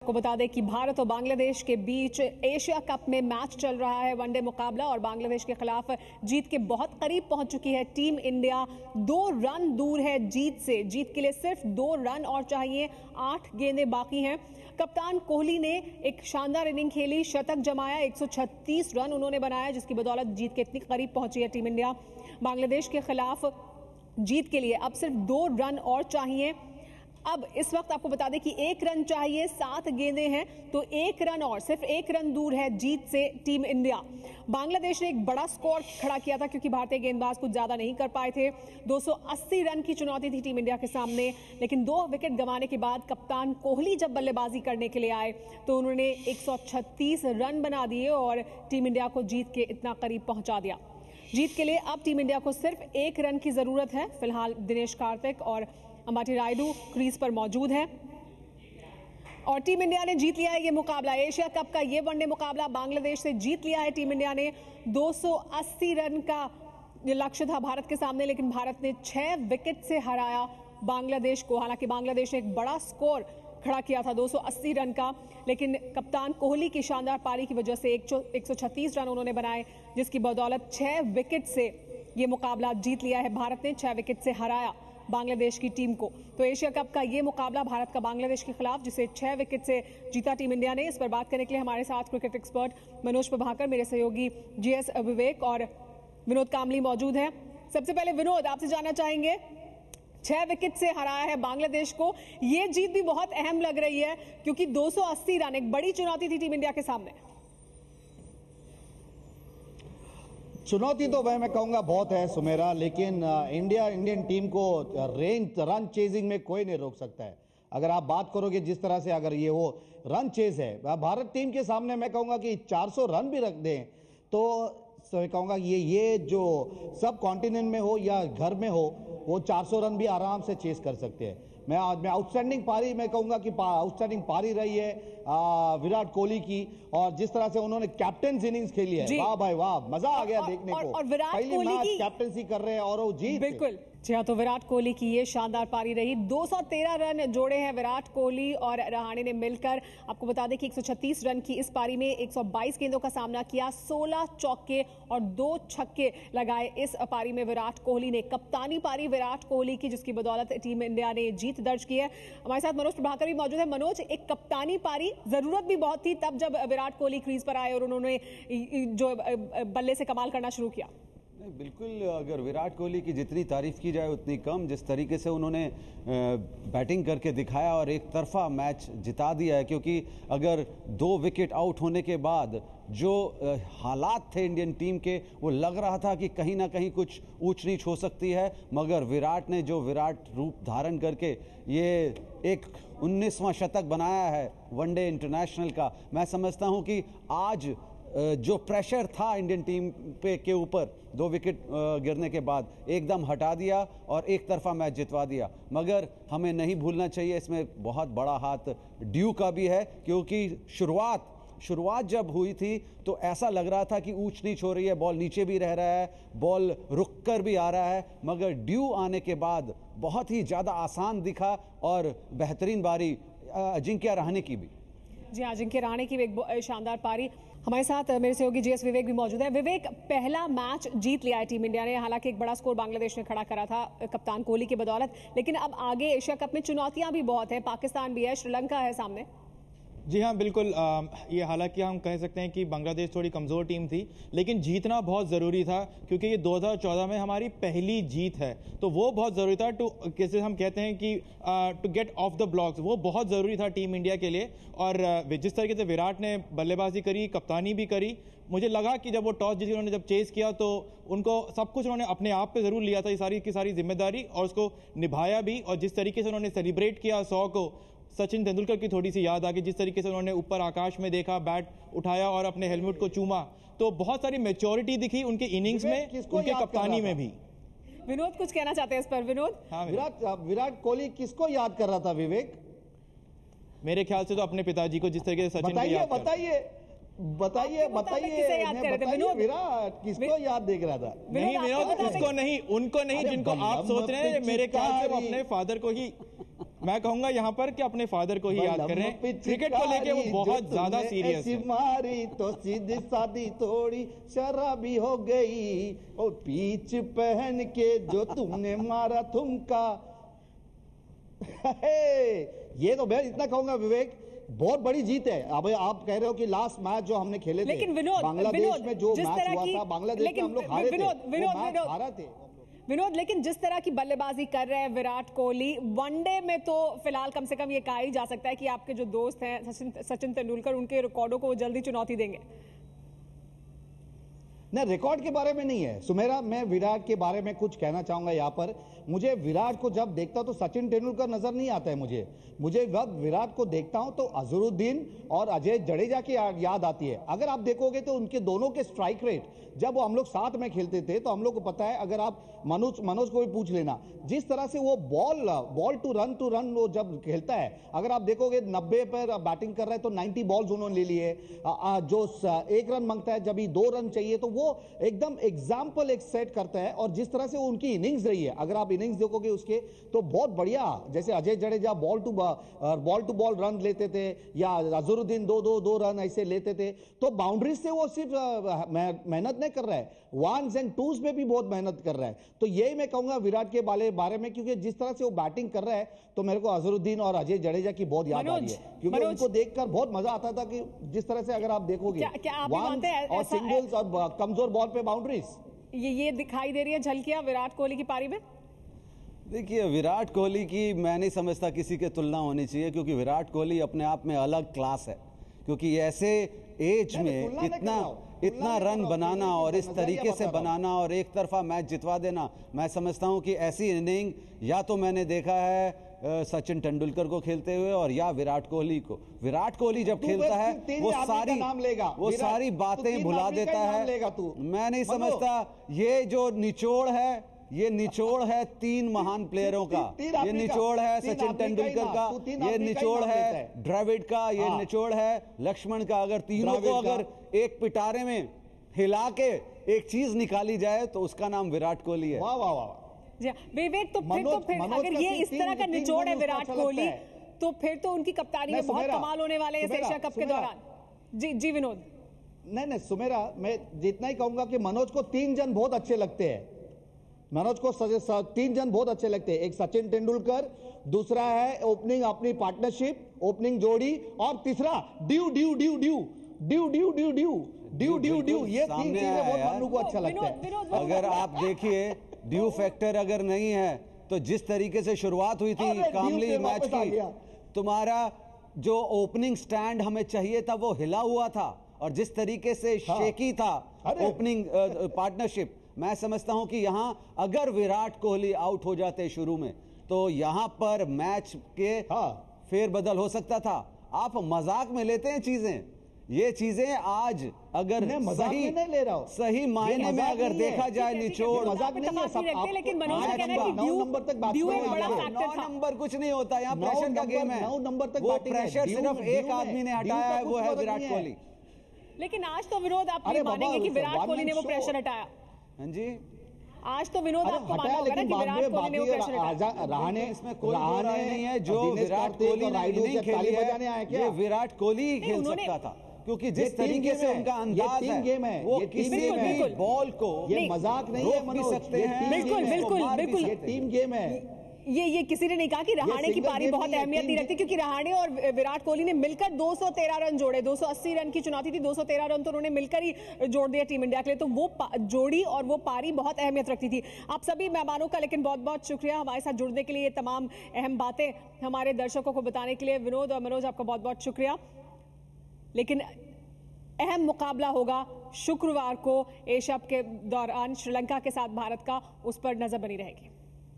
को बता दें कि भारत और बांग्लादेश के बीच एशिया कप में मैच चल रहा है, वनडे मुकाबला, और बांग्लादेश के खिलाफ जीत के बहुत करीब पहुंच चुकी है टीम इंडिया। 2 रन दूर है जीत से। जीत के लिए सिर्फ 2 रन और चाहिए। 8 गेंदें बाकी हैं। कप्तान कोहली ने एक शानदार इनिंग खेली, शतक जमाया, 136 रन उन्होंने बनाया, जिसकी बदौलत जीत के इतनी करीब पहुंची है टीम इंडिया। बांग्लादेश के खिलाफ जीत के लिए अब सिर्फ 2 रन और चाहिए। अब इस वक्त आपको बता दें कि 1 रन चाहिए, 7 गेंदें हैं, तो 1 रन और, सिर्फ 1 रन दूर है जीत से टीम इंडिया। बांग्लादेश ने एक बड़ा स्कोर खड़ा किया था क्योंकि भारतीय गेंदबाज कुछ ज्यादा नहीं कर पाए थे। 280 रन की चुनौती थी टीम इंडिया के सामने, लेकिन 2 विकेट गंवाने के बाद कप्तान कोहली जब बल्लेबाजी करने के लिए आए तो उन्होंने 136 रन बना दिए और टीम इंडिया को जीत के इतना करीब पहुंचा दिया। जीत के लिए अब टीम इंडिया को सिर्फ 1 रन की जरूरत है। फिलहाल दिनेश कार्तिक और अंबाती रायडू क्रीज पर मौजूद है और टीम इंडिया ने जीत लिया है ये मुकाबला। एशिया कप का ये वनडे मुकाबला बांग्लादेश से जीत लिया है टीम इंडिया ने। 280 रन का लक्ष्य था भारत के सामने, लेकिन भारत ने 6 विकेट से हराया बांग्लादेश को। हालांकि बांग्लादेश ने एक बड़ा स्कोर खड़ा किया था 280 रन का, लेकिन कप्तान कोहली की शानदार पारी की वजह से 136 रन उन्होंने बनाए, जिसकी बदौलत 6 विकेट से ये मुकाबला जीत लिया है भारत ने। 6 विकेट से हराया बांग्लादेश की टीम को। तो एशिया कप का ये मुकाबला भारत का बांग्लादेश के खिलाफ, जिसे 6 विकेट से जीता टीम इंडिया ने। इस पर बात करने के लिए हमारे साथ क्रिकेट एक्सपर्ट मनोज प्रभाकर, मेरे सहयोगी जीएस विवेक और विनोद कामली मौजूद हैं। सबसे पहले विनोद, आपसे जानना चाहेंगे, 6 विकेट से हराया है बांग्लादेश को, ये जीत भी बहुत अहम लग रही है क्योंकि 280 रन एक बड़ी चुनौती थी टीम इंडिया के सामने। चुनौती तो मैं कहूंगा बहुत है सुमेरा, लेकिन इंडियन टीम को रन चेजिंग में कोई नहीं रोक सकता है। अगर आप बात करोगे जिस तरह से, अगर ये वो रन चेज है भारत टीम के सामने, मैं कहूंगा कि 400 रन भी रख दें तो मैं कहूंगा ये जो सब कॉन्टिनेंट में हो या घर में हो, वो 400 रन भी आराम से चेस कर सकते हैं। मैं आउटस्टैंडिंग पारी, मैं कहूंगा कि आउटस्टैंडिंग पारी रही है विराट कोहली की, और जिस तरह से उन्होंने कैप्टन इनिंग्स खेली है, वाह भाई वाह, मजा आ गया देखने को। और विराट कोहली की कैप्टनसी कर रहे हैं और वो जीत। बिल्कुल जी हाँ, तो विराट कोहली की ये शानदार पारी रही। 213 रन जोड़े हैं विराट कोहली और रहाणे ने मिलकर। आपको बता दें कि 136 रन की इस पारी में 122 गेंदों का सामना किया, 16 चौके और 2 छक्के लगाए इस पारी में विराट कोहली ने। कप्तानी पारी विराट कोहली की, जिसकी बदौलत टीम इंडिया ने जीत दर्ज की है। हमारे साथ मनोज प्रभाकर भी मौजूद है। मनोज, एक कप्तानी पारी, जरूरत भी बहुत थी तब जब विराट कोहली क्रीज पर आए और उन्होंने जो बल्ले से कमाल करना शुरू किया। बिल्कुल, अगर विराट कोहली की जितनी तारीफ की जाए उतनी कम। जिस तरीके से उन्होंने बैटिंग करके दिखाया और एक तरफा मैच जिता दिया है, क्योंकि अगर 2 विकेट आउट होने के बाद जो हालात थे इंडियन टीम के, वो लग रहा था कि कहीं ना कहीं कुछ ऊंच नीच हो सकती है, मगर विराट ने जो विराट रूप धारण करके ये एक 19वां शतक बनाया है वनडे इंटरनेशनल का, मैं समझता हूं कि आज जो प्रेशर था इंडियन टीम पे के ऊपर 2 विकेट गिरने के बाद एकदम हटा दिया और एक तरफा मैच जितवा दिया। मगर हमें नहीं भूलना चाहिए, इसमें बहुत बड़ा हाथ ड्यू का भी है, क्योंकि शुरुआत जब हुई थी तो ऐसा लग रहा था कि ऊंच नीच हो रही है, बॉल नीचे भी रह रहा है, बॉल रुक कर भी आ रहा है, मगर ड्यू आने के बाद बहुत ही ज़्यादा आसान दिखा और बेहतरीन बारी अजिंक्य रहाणे की भी। जी, अजिंक्य रहाणे की भी एक शानदार पारी। हमारे साथ मेरे सहयोगी जीएस विवेक भी मौजूद है। विवेक, पहला मैच जीत लिया है टीम इंडिया ने, हालांकि एक बड़ा स्कोर बांग्लादेश ने खड़ा करा था कप्तान कोहली की बदौलत, लेकिन अब आगे एशिया कप में चुनौतियां भी बहुत है। पाकिस्तान भी है, श्रीलंका है सामने। जी हाँ, बिल्कुल। ये हालांकि हम कह सकते हैं कि बांग्लादेश थोड़ी कमज़ोर टीम थी, लेकिन जीतना बहुत ज़रूरी था क्योंकि ये 2014 में हमारी पहली जीत है, तो वो बहुत ज़रूरी था। जैसे हम कहते हैं कि to get off the blocks, वो बहुत ज़रूरी था टीम इंडिया के लिए। और जिस तरीके से विराट ने बल्लेबाजी करी, कप्तानी भी करी, मुझे लगा कि जब वो टॉस जीती, उन्होंने जब चेस किया तो उनको सब कुछ उन्होंने अपने आप पे ज़रूर लिया था, ये सारी की सारी जिम्मेदारी, और उसको निभाया भी। और जिस तरीके से उन्होंने सेलिब्रेट किया 100 को, सचिन तेंदुलकर की थोड़ी सी याद आ गई, जिस तरीके से उन्होंने ऊपर आकाश में देखा, बैट उठाया और अपने हेलमेट को चूमा, तो बहुत सारी मैच्योरिटी दिखी उनके इनिंग्स में, उनके कप्तानी में भी। विनोद कुछ कहना चाहते हैं इस पर? विनोद, हाँ, विराट कोहली किसको याद कर रहा था विवेक? मेरे ख्याल से तो अपने पिताजी को, जिस तरीके से सचिन बताइए विराट किसको याद देख रहा था? नहीं विनोद, उसको नहीं, उनको नहीं, जिनको आप सोच रहे हैं। मेरे ख्याल से वो अपने फादर को ही मैं कहूंगा यहाँ पर कि अपने फादर को ही याद करें। क्रिकेट को लेके वो बहुत ज्यादा सीरियस है। मारी तो सीधी सादी थोड़ी शराबी हो गई, और पीच पहन के जो तुमने मारा तुमका। ये तो मैं इतना कहूंगा विवेक, बहुत बड़ी जीत है। अब आप कह रहे हो कि लास्ट मैच जो हमने खेले थे, लेकिन विनोद, बांग्लादेश में जो मैच हुआ था, बांग्लादेश में हम लोग हारे थे, विनोद हारा थे विनोद, लेकिन जिस तरह की बल्लेबाजी कर रहे हैं विराट कोहली, वनडे में तो फिलहाल कम से कम ये कहा ही जा सकता है कि आपके जो दोस्त हैं सचिन तेंदुलकर, उनके रिकॉर्डों को वो जल्दी चुनौती देंगे। नहीं, रिकॉर्ड के बारे में नहीं है सुमेरा, मैं विराट के बारे में कुछ कहना चाहूंगा यहाँ पर। मुझे विराट को जब देखता हूं तो सचिन तेंदुलकर नजर नहीं आता है मुझे जब विराट को देखता हूं तो अजहरुद्दीन और अजय जडेजा की याद आती है। अगर आप देखोगे तो उनके दोनों के स्ट्राइक रेट, जब वो हम लोग साथ में खेलते थे तो हम लोग को पता है, अगर आप मनोज को भी पूछ लेना, जिस तरह से वो बॉल टू रन वो जब खेलता है, अगर आप देखोगे 90 पर बैटिंग कर रहा है तो 90 बॉल्स उन्होंने ले लिए। जो 1 रन मांगता है, जब ही 2 रन चाहिए, तो वो एकदम एग्जाम्पल एक सेट करता है। और जिस तरह से वो उनकी इनिंग्स रही है, अगर आप इनिंग्स देखोगे उसके, तो बहुत बढ़िया। जैसे Ajay Jadeja ball to ball run लेते थे, या अजहरुद्दीन 2 रन ऐसे लेते थे, तो बाउंड्रीज से वो सिर्फ मेहनत नहीं कर रहा है, वंस एंड टूज में भी बहुत मेहनत कर रहा है। तो यही मैं कहूंगा विराट के बारे में, क्योंकि जिस तरह से वो बैटिंग कर रहा है तो मेरे को अजहरुद्दीन और अजय जडेजा की बहुत याद आ रही है, क्योंकि उनको देखकर बहुत मजा आता था कि जिस तरह से अगर आप देखोगे और सिंगल्स और कमजोर बॉल पे बाउंड्रीज, ये दिखाई दे रही है झलकियां विराट कोहली की पारी में। देखिए, विराट कोहली की मैं नहीं समझता किसी के तुलना होनी चाहिए, क्योंकि विराट कोहली अपने आप में अलग क्लास है। क्योंकि ऐसे एज में इतना रन बनाना और इस तरीके से बनाना और एक तरफा मैच जितवा देना, मैं समझता हूं कि ऐसी इनिंग या तो मैंने देखा है सचिन तेंदुलकर को खेलते हुए, और या विराट कोहली को। विराट कोहली जब खेलता है वो सारी बातें भुला देता है। मैं नहीं समझता, ये जो निचोड़ है, ये निचोड़ है 3 महान प्लेयरों का, ये निचोड़ है सचिन तेंदुलकर का, ये निचोड़ है द्रविड़ का, ये निचोड़ है लक्ष्मण का। अगर तीनों को अगर एक पिटारे में हिला के एक चीज निकाली जाए तो उसका नाम विराट कोहली है। वाह वाह वाह। विवेक, तो फिर अगर ये इस तरह का निचोड़ है विराट कोहली, तो फिर तो उनकी कप्तानी में बहुत कमाल होने वाले हैं एशिया कप के दौरान। जी विनोद। नहीं सुमेरा, मैं जितना ही कहूंगा कि मनोज को 3 जन बहुत अच्छे लगते हैं। मनोज को 3 जन बहुत अच्छे लगते हैं। एक सचिन तेंदुलकर, दूसरा है ओपनिंग अपनी पार्टनरशिप, ओपनिंग जोड़ी, और तीसरा due due due due due due due due due due due. ये 3 चीजें बहुत मनु को अच्छा लगता है। अगर आप देखिए, ड्यू फैक्टर अगर नहीं है तो जिस तरीके से शुरुआत हुई थी कामली मैच की, तुम्हारा जो ओपनिंग स्टैंड हमें चाहिए था वो हिला हुआ था, और जिस तरीके से शेकी था ओपनिंग पार्टनरशिप, मैं समझता हूं कि यहां अगर विराट कोहली आउट हो जाते शुरू में तो यहां पर मैच के फेरबदल हो सकता था। आप मजाक में लेते हैं चीजें, ये चीजें आज अगर सही मायने में अगर देखा जाए, निचोड़ मजाक नहीं है, लेकिन मनोज का कहना है कि ड्यू एक बड़ा फैक्टर था। 9 नंबर कुछ नहीं होता, यहाँ प्रेशर का गेम है। 9 नंबर तक वो प्रेशर सिर्फ एक आदमी ने हटाया है, वो है विराट कोहली। लेकिन आज तो विनोद आप ये मानेंगे कि विराट कोहली ने वो प्रेशर हटाया। हाँ जी, आज तो विनोद आपको मानना होगा ना कि विराट कोहली ने वो प्रेशर हटाया। रहाणे इसमें कोई नहीं है, जो विराट कोहली ने इनिंग खेली है, ये विराट कोहली ही खेल सकता था, क्योंकि जिस तरीके से उनका अंदाज है, वो किसी भी बॉल को, ये मजाक नहीं है, रोक भी सकते हैं। बिल्कुल, ये टीम गेम है। ये किसी ने नहीं कहा कि रहाणे की पारी बहुत अहमियत नहीं रखती, क्योंकि रहाणे और विराट कोहली ने मिलकर 213 रन जोड़े। 280 रन की चुनौती थी, 213 रन तो उन्होंने मिलकर ही जोड़ दिया टीम इंडिया के लिए। तो वो जोड़ी और वो पारी बहुत अहमियत रखती थी। आप सभी मेहमानों का लेकिन बहुत बहुत शुक्रिया हमारे साथ जुड़ने के लिए, ये तमाम अहम बातें हमारे दर्शकों को बताने के लिए। विनोद और मनोज, आपका बहुत बहुत शुक्रिया। लेकिन अहम मुकाबला होगा शुक्रवार को एशिया कप के दौरान श्रीलंका के साथ भारत का, उस पर नजर बनी रहेगी।